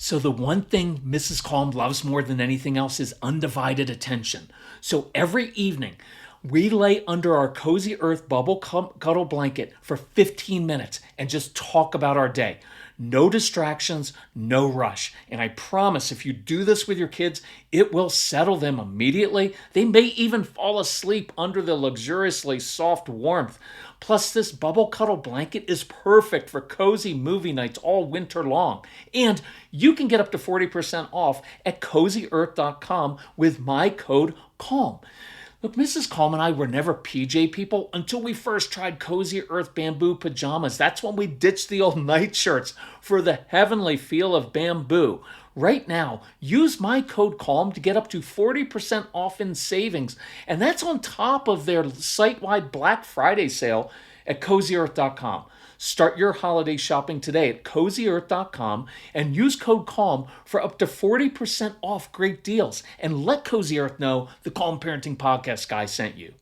So the one thing Mrs. Calm loves more than anything else is undivided attention. So every evening, we lay under our cozy earth bubble cuddle blanket for 15 minutes and just talk about our day. No distractions, no rush. And I promise if you do this with your kids, it will settle them immediately. They may even fall asleep under the luxuriously soft warmth. Plus, this bubble cuddle blanket is perfect for cozy movie nights all winter long. And you can get up to 40% off at CozyEarth.com with my code CALM. Look, Mrs. Calm and I were never PJ people until we first tried Cozy Earth bamboo pajamas. That's when we ditched the old nightshirts for the heavenly feel of bamboo. Right now, use my code CALM to get up to 40% off in savings. And that's on top of their site-wide Black Friday sale at CozyEarth.com. Start your holiday shopping today at CozyEarth.com and use code CALM for up to 40% off great deals. And let Cozy Earth know the Calm Parenting Podcast guy sent you.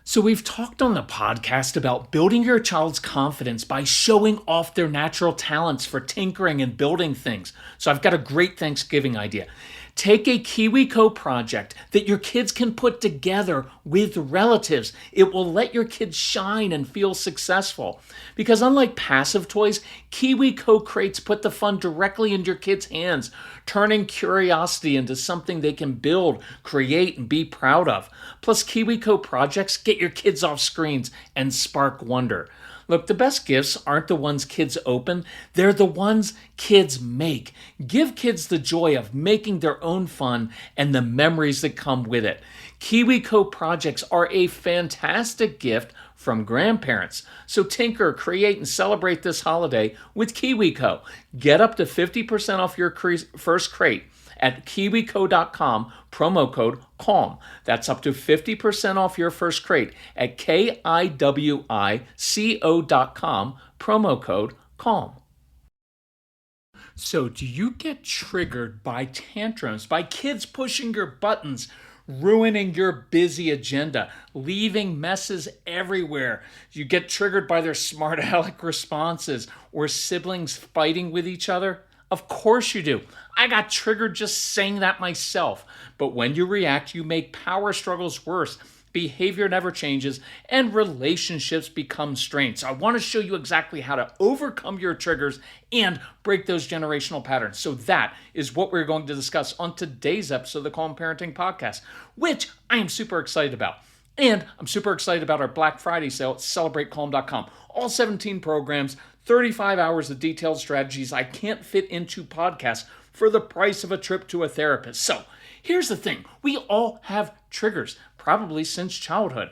So we've talked on the podcast about building your child's confidence by showing off their natural talents for tinkering and building things. So I've got a great Thanksgiving idea. Take a KiwiCo project that your kids can put together with relatives. It will let your kids shine and feel successful. Because unlike passive toys, KiwiCo crates put the fun directly into your kids' hands, turning curiosity into something they can build, create, and be proud of. Plus, KiwiCo projects get your kids off screens and spark wonder. Look, the best gifts aren't the ones kids open, they're the ones kids make. Give kids the joy of making their own fun and the memories that come with it. KiwiCo projects are a fantastic gift from grandparents. So tinker, create, and celebrate this holiday with KiwiCo. Get up to 50% off your first crate at KiwiCo.com, promo code CALM. That's up to 50% off your first crate at KIWICO.com, promo code CALM. So do you get triggered by tantrums, by kids pushing your buttons, ruining your busy agenda, leaving messes everywhere? You get triggered by their smart aleck responses or siblings fighting with each other? Of course you do. I got triggered just saying that myself. But when you react, you make power struggles worse. Behavior never changes, and relationships become strained. So I want to show you exactly how to overcome your triggers and break those generational patterns. So that is what we're going to discuss on today's episode of the Calm Parenting Podcast, which I am super excited about. And I'm super excited about our Black Friday sale at CelebrateCalm.com. All 17 programs, 35 hours of detailed strategies I can't fit into podcasts for the price of a trip to a therapist. So here's the thing. We all have triggers, probably since childhood.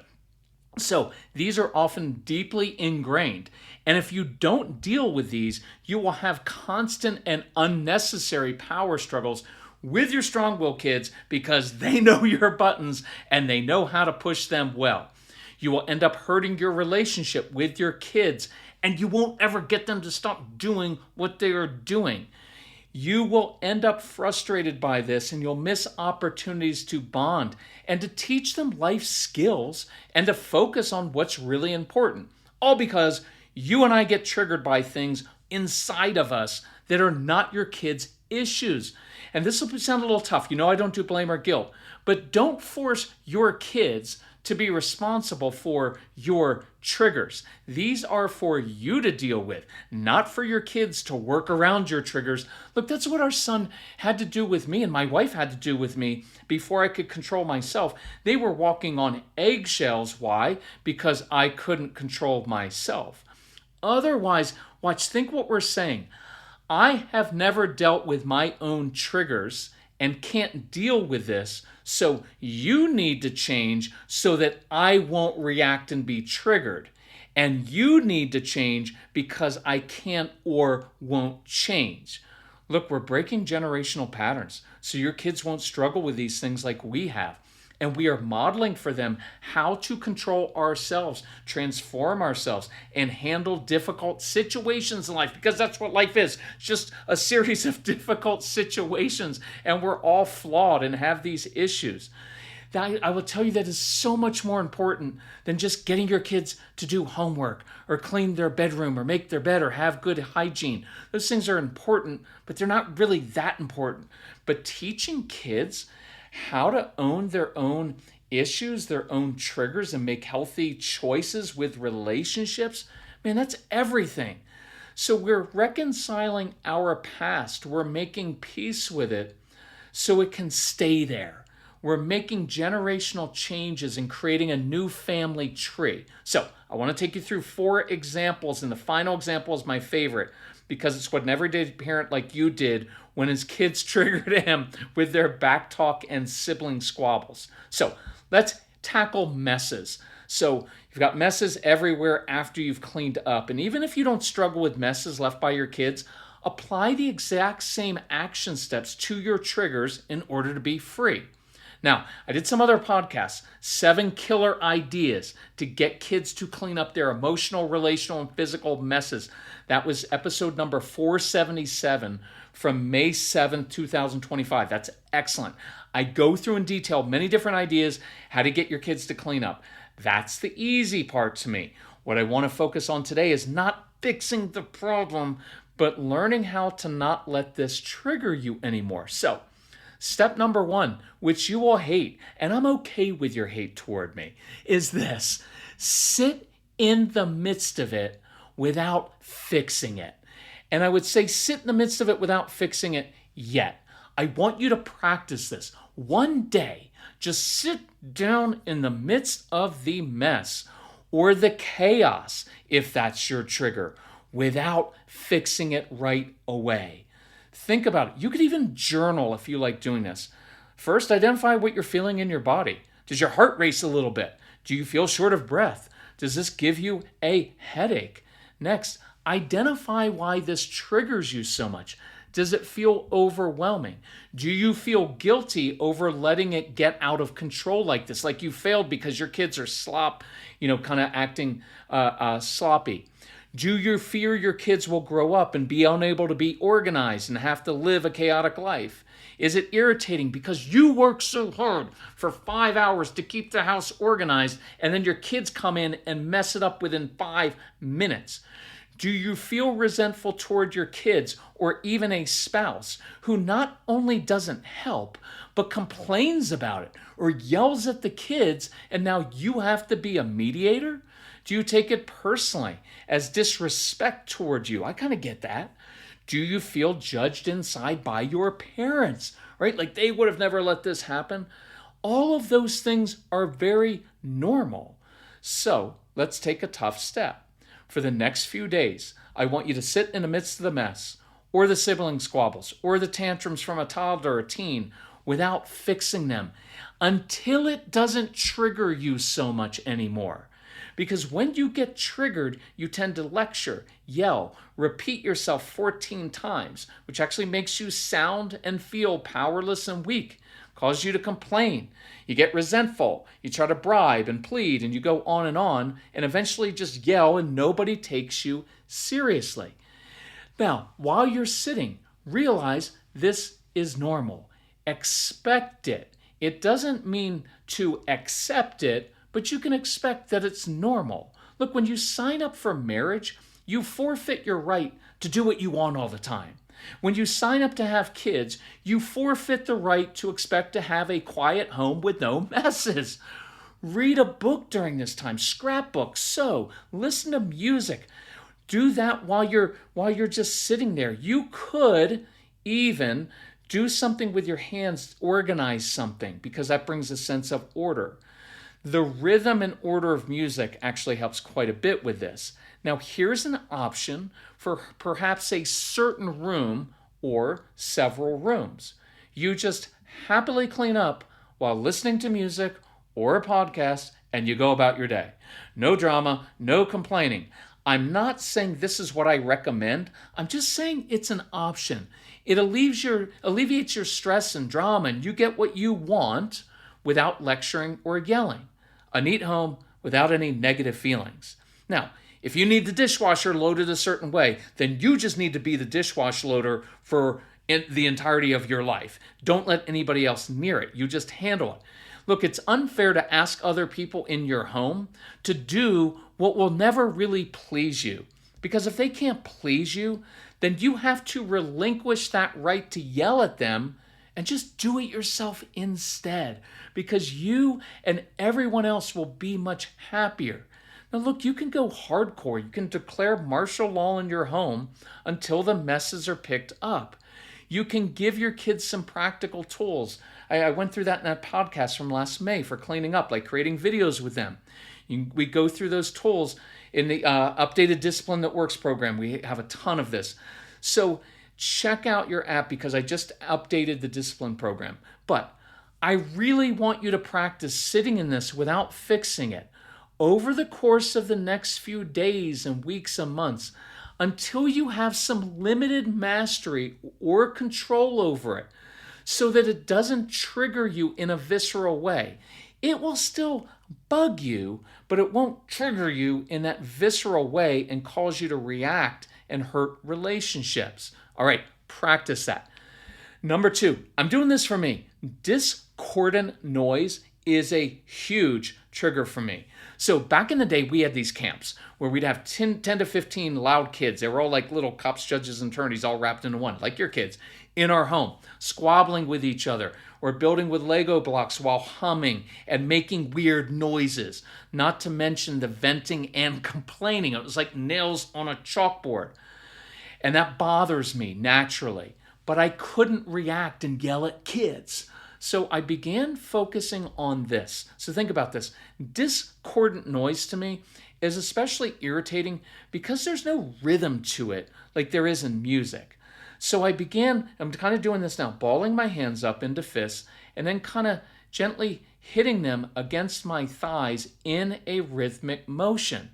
So these are often deeply ingrained. And if you don't deal with these, you will have constant and unnecessary power struggles with your strong-willed kids because they know your buttons and they know how to push them well. You will end up hurting your relationship with your kids, and you won't ever get them to stop doing what they are doing. You will end up frustrated by this, and you'll miss opportunities to bond and to teach them life skills and to focus on what's really important. All because you and I get triggered by things inside of us that are not your kids' issues. And this will sound a little tough. You know I don't do blame or guilt, but don't force your kids to be responsible for your triggers. These are for you to deal with, not for your kids to work around your triggers. Look, that's what our son had to do with me and my wife had to do with me before I could control myself. They were walking on eggshells. Why? Because I couldn't control myself. Otherwise, think what we're saying. I have never dealt with my own triggers and can't deal with this, so you need to change so that I won't react and be triggered. And you need to change because I can't or won't change. Look, we're breaking generational patterns, so your kids won't struggle with these things like we have. And we are modeling for them how to control ourselves, transform ourselves, and handle difficult situations in life, because that's what life is. It's just a series of difficult situations, and we're all flawed and have these issues. I will tell you that is so much more important than just getting your kids to do homework or clean their bedroom or make their bed or have good hygiene. Those things are important, but they're not really that important. But teaching kids how to own their own issues, their own triggers, and make healthy choices with relationships, man, that's everything. So we're reconciling our past. We're making peace with it so it can stay there. We're making generational changes and creating a new family tree. So I want to take you through 4 examples, and the final example is my favorite because it's what an everyday parent like you did when his kids triggered him with their backtalk and sibling squabbles. So let's tackle messes. So you've got messes everywhere after you've cleaned up. And even if you don't struggle with messes left by your kids, apply the exact same action steps to your triggers in order to be free. Now, I did some other podcasts, 7 killer ideas to get kids to clean up their emotional, relational, and physical messes. That was episode number 477 from May 7th, 2025. That's excellent. I go through in detail many different ideas how to get your kids to clean up. That's the easy part to me. What I want to focus on today is not fixing the problem, but learning how to not let this trigger you anymore. So, step number 1, which you will hate, and I'm okay with your hate toward me, is this: sit in the midst of it without fixing it. And I would say sit in the midst of it without fixing it yet. I want you to practice this. One day, just sit down in the midst of the mess or the chaos, if that's your trigger, without fixing it right away. Think about it. You could even journal if you like doing this. First, identify what you're feeling in your body. Does your heart race a little bit? Do you feel short of breath? Does this give you a headache? Next, identify why this triggers you so much. Does it feel overwhelming? Do you feel guilty over letting it get out of control like this? Like you failed because your kids are kind of acting sloppy. Do you fear your kids will grow up and be unable to be organized and have to live a chaotic life? Is it irritating because you work so hard for 5 hours to keep the house organized and then your kids come in and mess it up within 5 minutes? Do you feel resentful toward your kids or even a spouse who not only doesn't help, but complains about it or yells at the kids and now you have to be a mediator? Do you take it personally as disrespect toward you? I kind of get that. Do you feel judged inside by your parents, right? Like they would have never let this happen. All of those things are very normal. So let's take a tough step. For the next few days, I want you to sit in the midst of the mess or the sibling squabbles or the tantrums from a toddler or a teen without fixing them until it doesn't trigger you so much anymore. Because when you get triggered, you tend to lecture, yell, repeat yourself 14 times, which actually makes you sound and feel powerless and weak, causes you to complain. You get resentful, you try to bribe and plead, and you go on, and eventually just yell and nobody takes you seriously. Now, while you're sitting, realize this is normal. Expect it. It doesn't mean to accept it, but you can expect that it's normal. Look, when you sign up for marriage, you forfeit your right to do what you want all the time. When you sign up to have kids, you forfeit the right to expect to have a quiet home with no messes. Read a book during this time, scrapbook, sew, listen to music. Do that while you're just sitting there. You could even do something with your hands, organize something, because that brings a sense of order. The rhythm and order of music actually helps quite a bit with this. Now, here's an option for perhaps a certain room or several rooms. You just happily clean up while listening to music or a podcast, and you go about your day. No drama, no complaining. I'm not saying this is what I recommend. I'm just saying it's an option. It alleviates your stress and drama, and you get what you want without lecturing or yelling. A neat home without any negative feelings. Now, if you need the dishwasher loaded a certain way, then you just need to be the dishwasher loader for the entirety of your life. Don't let anybody else near it. You just handle it. Look, it's unfair to ask other people in your home to do what will never really please you. Because if they can't please you, then you have to relinquish that right to yell at them and just do it yourself instead. Because you and everyone else will be much happier. Now look, you can go hardcore. You can declare martial law in your home until the messes are picked up. You can give your kids some practical tools. I went through that in that podcast from last May for cleaning up, like creating videos with them. We go through those tools in the Updated Discipline That Works program. We have a ton of this. So check out your app because I just updated the discipline program. But I really want you to practice sitting in this without fixing it over the course of the next few days and weeks and months until you have some limited mastery or control over it so that it doesn't trigger you in a visceral way. It will still bug you, but it won't trigger you in that visceral way and cause you to react and hurt relationships. All right, practice that. Number 2, I'm doing this for me. Discordant noise is a huge trigger for me. So back in the day, we had these camps where we'd have 10 to 15 loud kids. They were all like little cops, judges, and attorneys all wrapped into one, like your kids, in our home, squabbling with each other or building with Lego blocks while humming and making weird noises, not to mention the venting and complaining. It was like nails on a chalkboard. And that bothers me naturally, but I couldn't react and yell at kids. So I began focusing on this. So think about this. Discordant noise to me is especially irritating because there's no rhythm to it like there is in music. So I'm kind of doing this now, balling my hands up into fists and then kind of gently hitting them against my thighs in a rhythmic motion.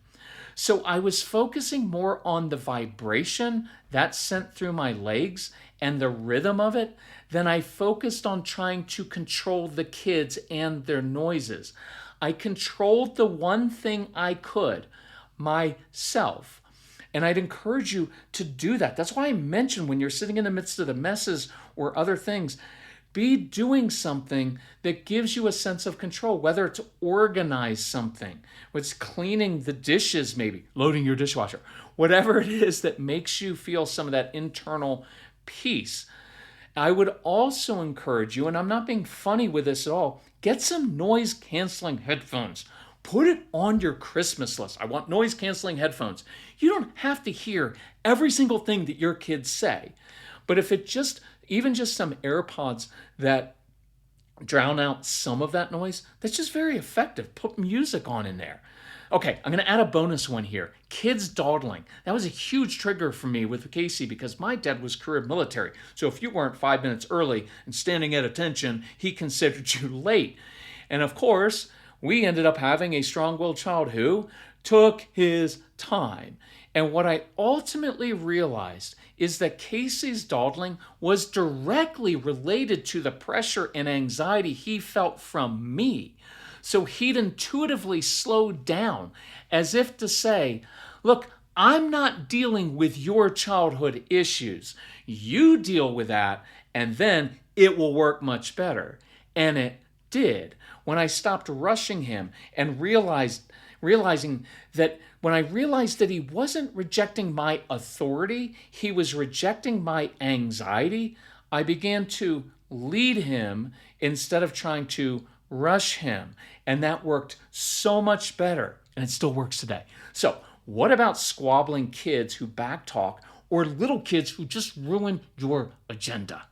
So I was focusing more on the vibration that sent through my legs and the rhythm of it than I focused on trying to control the kids and their noises. I controlled the one thing I could, myself. And I'd encourage you to do that. That's why I mentioned when you're sitting in the midst of the messes or other things, be doing something that gives you a sense of control, whether it's organize something, whether it's cleaning the dishes maybe, loading your dishwasher, whatever it is that makes you feel some of that internal peace. I would also encourage you, and I'm not being funny with this at all, get some noise-canceling headphones. Put it on your Christmas list. I want noise-canceling headphones. You don't have to hear every single thing that your kids say. But if it even just some AirPods that drown out some of that noise, that's just very effective. Put music on in there. Okay, I'm going to add a bonus one here. Kids dawdling. That was a huge trigger for me with Casey because my dad was career military. So if you weren't 5 minutes early and standing at attention, he considered you late. And of course, we ended up having a strong-willed child who took his time. And what I ultimately realized is that Casey's dawdling was directly related to the pressure and anxiety he felt from me. So he'd intuitively slow down as if to say, look, I'm not dealing with your childhood issues. You deal with that, and then it will work much better. And it did. When I stopped rushing him and realizing that when I realized that he wasn't rejecting my authority, he was rejecting my anxiety, I began to lead him instead of trying to rush him. And that worked so much better. And it still works today. So what about squabbling kids who backtalk or little kids who just ruin your agenda?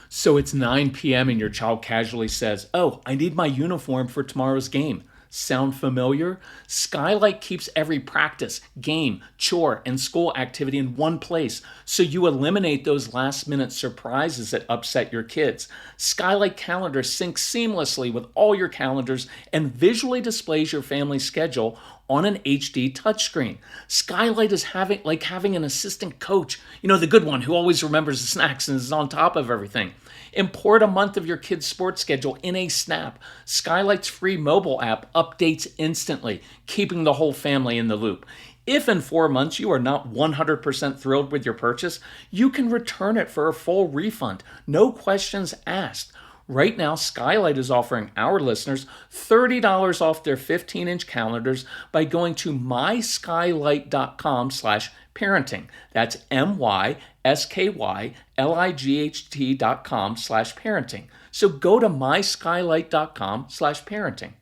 So it's 9 p.m. and your child casually says, oh, I need my uniform for tomorrow's game. Sound familiar? SKYLIGHT keeps every practice, game, chore, and school activity in one place, so you eliminate those last-minute surprises that upset your kids. SKYLIGHT Calendar syncs seamlessly with all your calendars and visually displays your family's schedule on an HD touchscreen. SKYLIGHT is like having an assistant coach, the good one who always remembers the snacks and is on top of everything. Import a month of your kid's sports schedule in a snap. SKYLIGHT's free mobile app updates instantly, keeping the whole family in the loop. If in 4 months you are not 100% thrilled with your purchase, you can return it for a full refund. No questions asked. Right now, Skylight is offering our listeners $30 off their 15-inch calendars by going to myskylight.com/parenting. That's myskylight.com/parenting. So go to myskylight.com/parenting.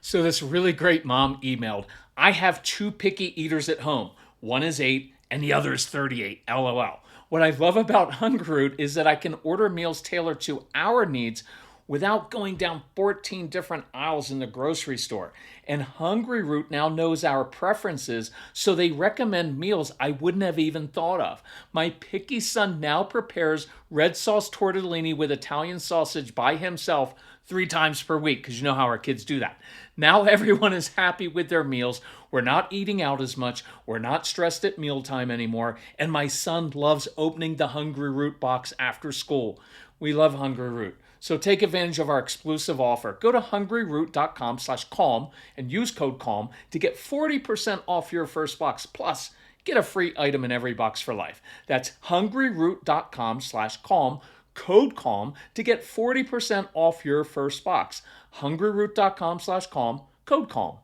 So this really great mom emailed, I have two picky eaters at home. One is 8 and the other is 38. LOL. What I love about Hungry is that I can order meals tailored to our needs without going down 14 different aisles in the grocery store. And Hungry now knows our preferences, so they recommend meals I wouldn't have even thought of. My picky son now prepares red sauce tortellini with Italian sausage by himself 3 times per week, because you know how our kids do that. Now everyone is happy with their meals. We're not eating out as much. We're not stressed at mealtime anymore. And my son loves opening the Hungry box after school. We love Hungry. So take advantage of our exclusive offer. Go to hungryroot.com/calm and use code CALM to get 40% off your first box. Plus, get a free item in every box for life. That's hungryroot.com/calm, code CALM to get 40% off your first box. hungryroot.com/calm, code CALM.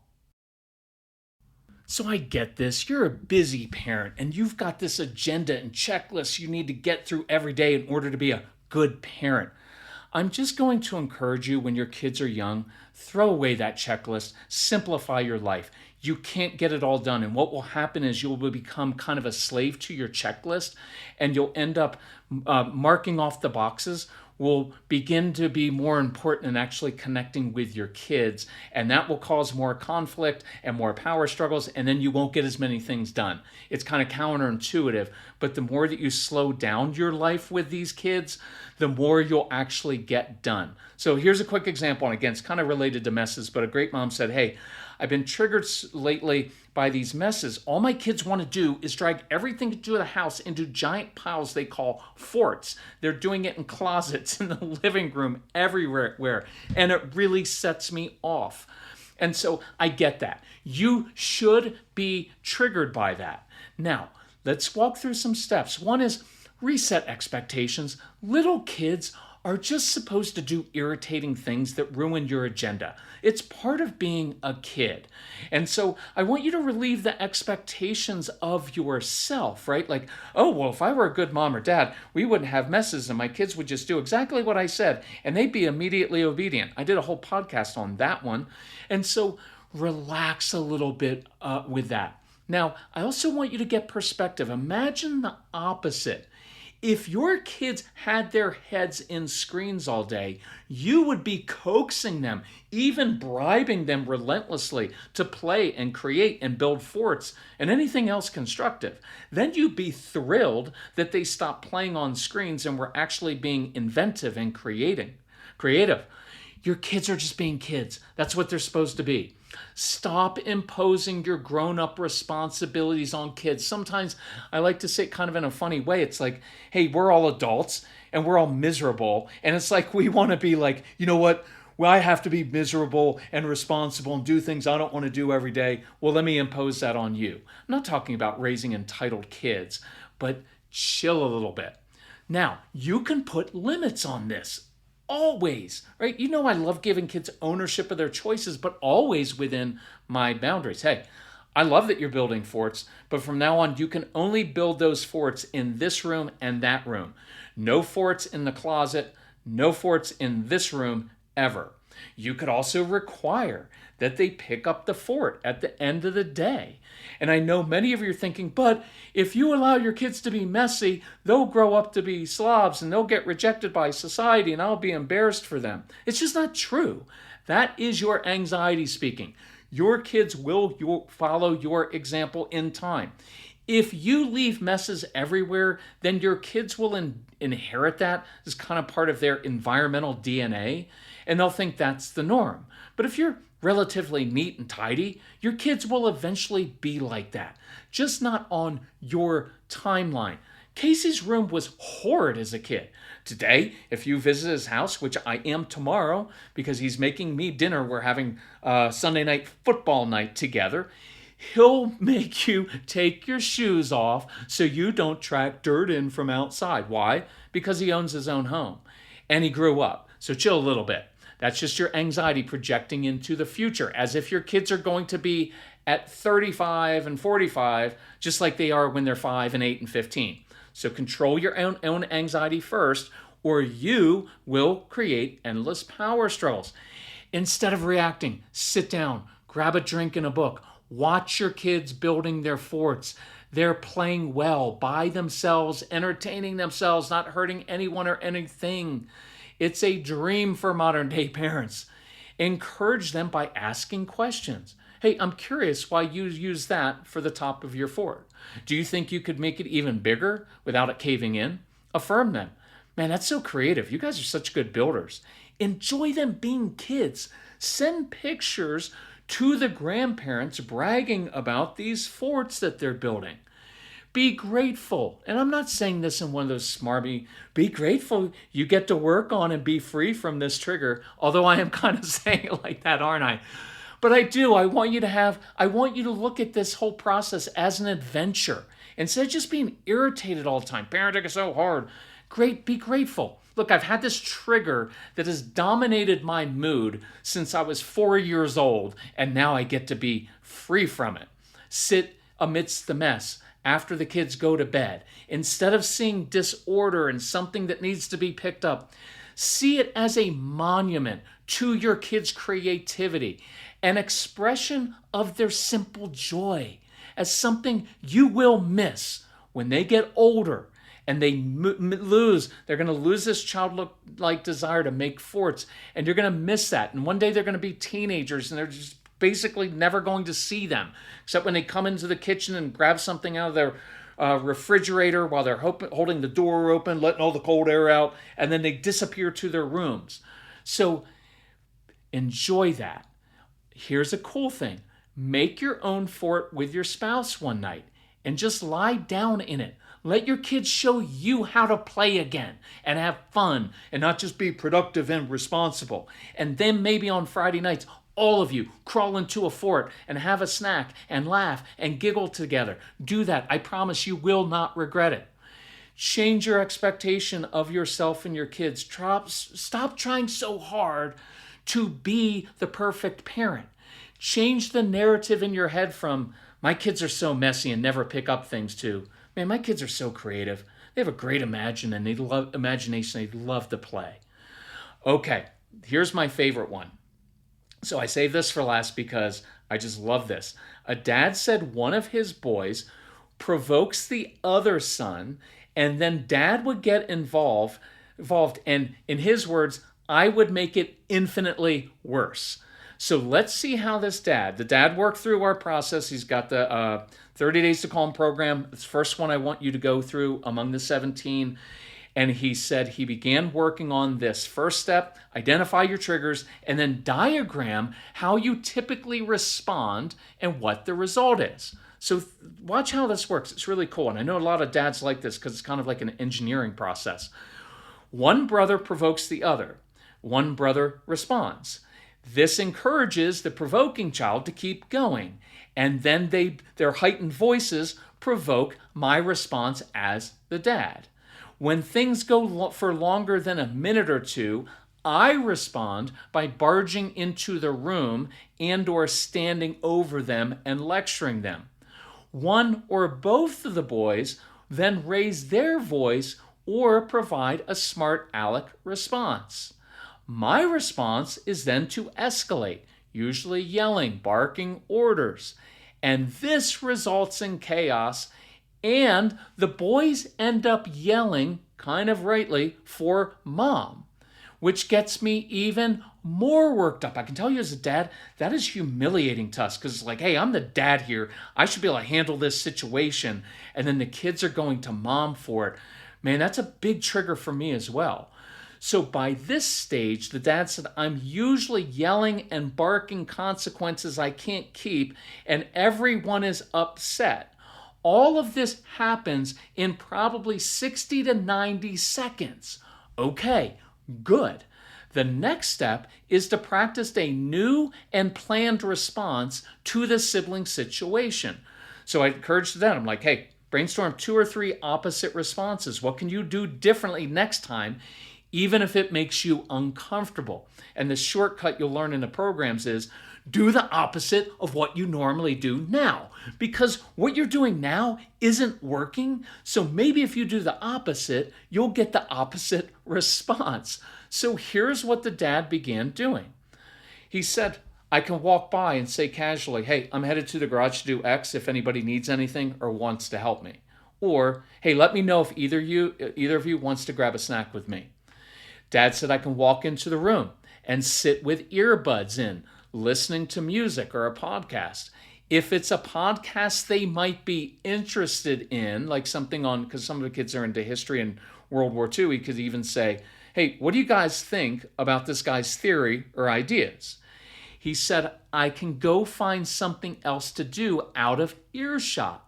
So I get this. You're a busy parent and you've got this agenda and checklist you need to get through every day in order to be a good parent. I'm just going to encourage you, when your kids are young, throw away that checklist, simplify your life. You can't get it all done. And what will happen is you'll become kind of a slave to your checklist, and you'll end up marking off the boxes will begin to be more important in actually connecting with your kids. And that will cause more conflict and more power struggles, and then you won't get as many things done. It's kind of counterintuitive, but the more that you slow down your life with these kids, the more you'll actually get done. So here's a quick example, and again, it's kind of related to messes, but a great mom said, hey, I've been triggered lately by these messes. All my kids want to do is drag everything to the house into giant piles they call forts. They're doing it in closets, in the living room, everywhere, and it really sets me off. And so I get that. You should be triggered by that. Now, let's walk through some steps. One is reset expectations. Little kids are just supposed to do irritating things that ruin your agenda. It's part of being a kid. And so I want you to relieve the expectations of yourself, right? Like, oh, well, if I were a good mom or dad, we wouldn't have messes and my kids would just do exactly what I said and they'd be immediately obedient. I did a whole podcast on that one. And so relax a little bit with that. Now, I also want you to get perspective. Imagine the opposite. If your kids had their heads in screens all day, you would be coaxing them, even bribing them relentlessly to play and create and build forts and anything else constructive. Then you'd be thrilled that they stopped playing on screens and were actually being inventive and creative. Your kids are just being kids. That's what they're supposed to be. Stop imposing your grown-up responsibilities on kids. Sometimes I like to say it kind of in a funny way. It's like, hey, we're all adults and we're all miserable. And it's like we want to be like, you know what? Well, I have to be miserable and responsible and do things I don't want to do every day. Well, let me impose that on you. I'm not talking about raising entitled kids, but chill a little bit. Now, you can put limits on this. Always, right? You know I love giving kids ownership of their choices, but always within my boundaries. Hey, I love that you're building forts, but from now on, you can only build those forts in this room and that room. No forts in the closet, no forts in this room ever. You could also require that they pick up the fort at the end of the day. And I know many of you are thinking, but if you allow your kids to be messy, they'll grow up to be slobs and they'll get rejected by society and I'll be embarrassed for them. It's just not true. That is your anxiety speaking. Your kids will follow your example in time. If you leave messes everywhere, then your kids will inherit that as kind of part of their environmental DNA, and they'll think that's the norm. But if you're relatively neat and tidy, your kids will eventually be like that, just not on your timeline. Casey's room was horrid as a kid. Today, if you visit his house, which I am tomorrow because he's making me dinner, we're having Sunday night football night together, he'll make you take your shoes off so you don't track dirt in from outside. Why? Because he owns his own home. and he grew up. So chill a little bit. That's just your anxiety projecting into the future, as if your kids are going to be at 35 and 45, just like they are when they're 5 and 8 and 15. So control your own anxiety first, or you will create endless power struggles. Instead of reacting, sit down, grab a drink and a book, watch your kids building their forts. They're playing well by themselves, entertaining themselves, not hurting anyone or anything. It's a dream for modern day parents. Encourage them by asking questions. Hey, I'm curious why you use that for the top of your fort. Do you think you could make it even bigger without it caving in? Affirm them. Man, that's so creative. You guys are such good builders. Enjoy them being kids. Send pictures to the grandparents bragging about these forts that they're building. Be grateful. And I'm not saying this in one of those smarmy, be grateful you get to work on and be free from this trigger. Although I am kind of saying it like that, aren't I? But I do. I want you to look at this whole process as an adventure. Instead of just being irritated all the time. Parenting is so hard. Be grateful. Look, I've had this trigger that has dominated my mood since I was 4 years old, and now I get to be free from it. Sit amidst the mess after the kids go to bed. Instead of seeing disorder and something that needs to be picked up, see it as a monument to your kids' creativity, an expression of their simple joy, as something you will miss when they get older and they they're going to lose this childlike desire to make forts, and you're going to miss that. And one day they're going to be teenagers, and they're just basically never going to see them, except when they come into the kitchen and grab something out of their refrigerator while they're holding the door open, letting all the cold air out, and then they disappear to their rooms. So enjoy that. Here's a cool thing. Make your own fort with your spouse one night and just lie down in it. Let your kids show you how to play again and have fun and not just be productive and responsible. And then maybe on Friday nights, all of you crawl into a fort and have a snack and laugh and giggle together. Do that. I promise you will not regret it. Change your expectation of yourself and your kids. Stop trying so hard to be the perfect parent. Change the narrative in your head from, my kids are so messy and never pick up things, to, man, my kids are so creative. They have a great imagination. They love to play. Okay, here's my favorite one. So I saved this for last because I just love this. A dad said one of his boys provokes the other son, and then dad would get involved, and in his words, I would make it infinitely worse. So let's see how the dad worked through our process. He's got the 30 Days to Calm program. It's the first one I want you to go through among the 17. And he said he began working on this first step, identify your triggers, and then diagram how you typically respond and what the result is. So watch how this works. It's really cool. And I know a lot of dads like this because it's kind of like an engineering process. One brother provokes the other. One brother responds. This encourages the provoking child to keep going. And then their heightened voices provoke my response as the dad. When things go for longer than a minute or two, I respond by barging into the room and or standing over them and lecturing them. One or both of the boys then raise their voice or provide a smart aleck response. My response is then to escalate, usually yelling, barking orders. And this results in chaos, and the boys end up yelling, kind of rightly, for mom, which gets me even more worked up. I can tell you as a dad, that is humiliating to us, because it's like, hey, I'm the dad here. I should be able to handle this situation. And then the kids are going to mom for it. Man, that's a big trigger for me as well. So by this stage, the dad said, I'm usually yelling and barking consequences I can't keep, and everyone is upset. All of this happens in probably 60 to 90 seconds. Okay, good. The next step is to practice a new and planned response to the sibling situation. So I encouraged them. I'm like, hey, brainstorm 2 or 3 opposite responses. What can you do differently next time? even if it makes you uncomfortable. And the shortcut you'll learn in the programs is do the opposite of what you normally do now, because what you're doing now isn't working. So maybe if you do the opposite, you'll get the opposite response. So here's what the dad began doing. He said, I can walk by and say casually, hey, I'm headed to the garage to do X if anybody needs anything or wants to help me. Or, hey, let me know if either of you wants to grab a snack with me. Dad said I can walk into the room and sit with earbuds in, listening to music or a podcast. If it's a podcast they might be interested in, like something on, because some of the kids are into history and World War II, he could even say, hey, what do you guys think about this guy's theory or ideas? He said, I can go find something else to do out of earshot.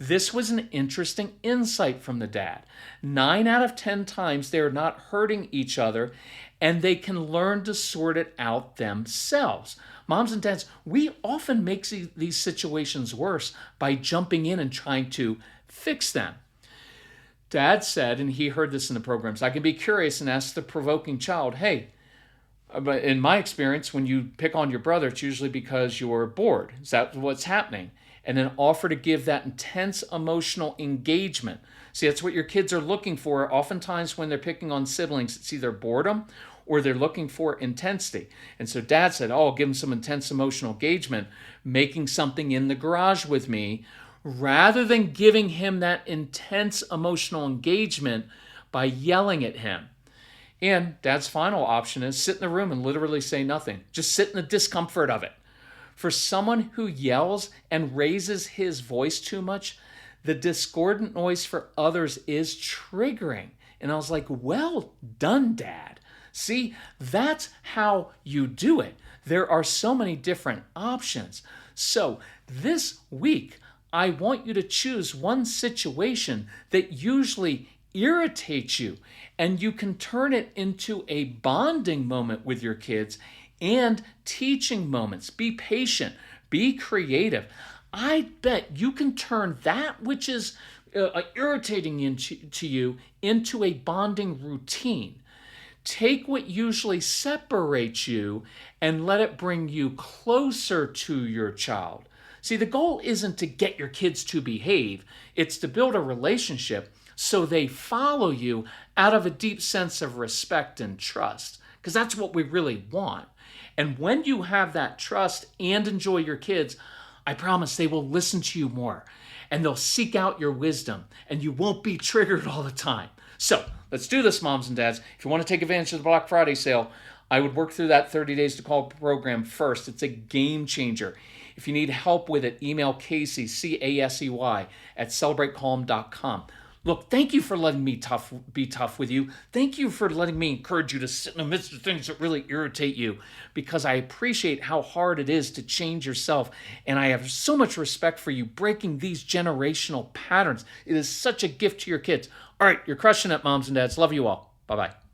This was an interesting insight from the dad. 9 out of 10 times they're not hurting each other, and they can learn to sort it out themselves. Moms and dads, we often make these situations worse by jumping in and trying to fix them. Dad said, and he heard this in the programs, I can be curious and ask the provoking child, hey, but in my experience, when you pick on your brother, it's usually because you're bored. Is that what's happening? And then offer to give that intense emotional engagement. See, that's what your kids are looking for. Oftentimes when they're picking on siblings, it's either boredom or they're looking for intensity. And so dad said, oh, I'll give them some intense emotional engagement, making something in the garage with me, rather than giving him that intense emotional engagement by yelling at him. And dad's final option is sit in the room and literally say nothing. Just sit in the discomfort of it. For someone who yells and raises his voice too much, the discordant noise for others is triggering. And I was like, well done, Dad. See, that's how you do it. There are so many different options. So this week, I want you to choose one situation that usually irritates you, and you can turn it into a bonding moment with your kids and teaching moments. Be patient, be creative. I bet you can turn that which is irritating to you into a bonding routine. Take what usually separates you and let it bring you closer to your child. See, the goal isn't to get your kids to behave. It's to build a relationship so they follow you out of a deep sense of respect and trust, because that's what we really want. And when you have that trust and enjoy your kids, I promise they will listen to you more and they'll seek out your wisdom and you won't be triggered all the time. So let's do this, moms and dads. If you want to take advantage of the Black Friday sale, I would work through that 30 Days to Call program first. It's a game changer. If you need help with it, email Casey, C-A-S-E-Y, at celebratecalm.com. Look, thank you for letting me be tough with you. Thank you for letting me encourage you to sit in the midst of things that really irritate you, because I appreciate how hard it is to change yourself. And I have so much respect for you breaking these generational patterns. It is such a gift to your kids. All right, you're crushing it, moms and dads. Love you all. Bye-bye.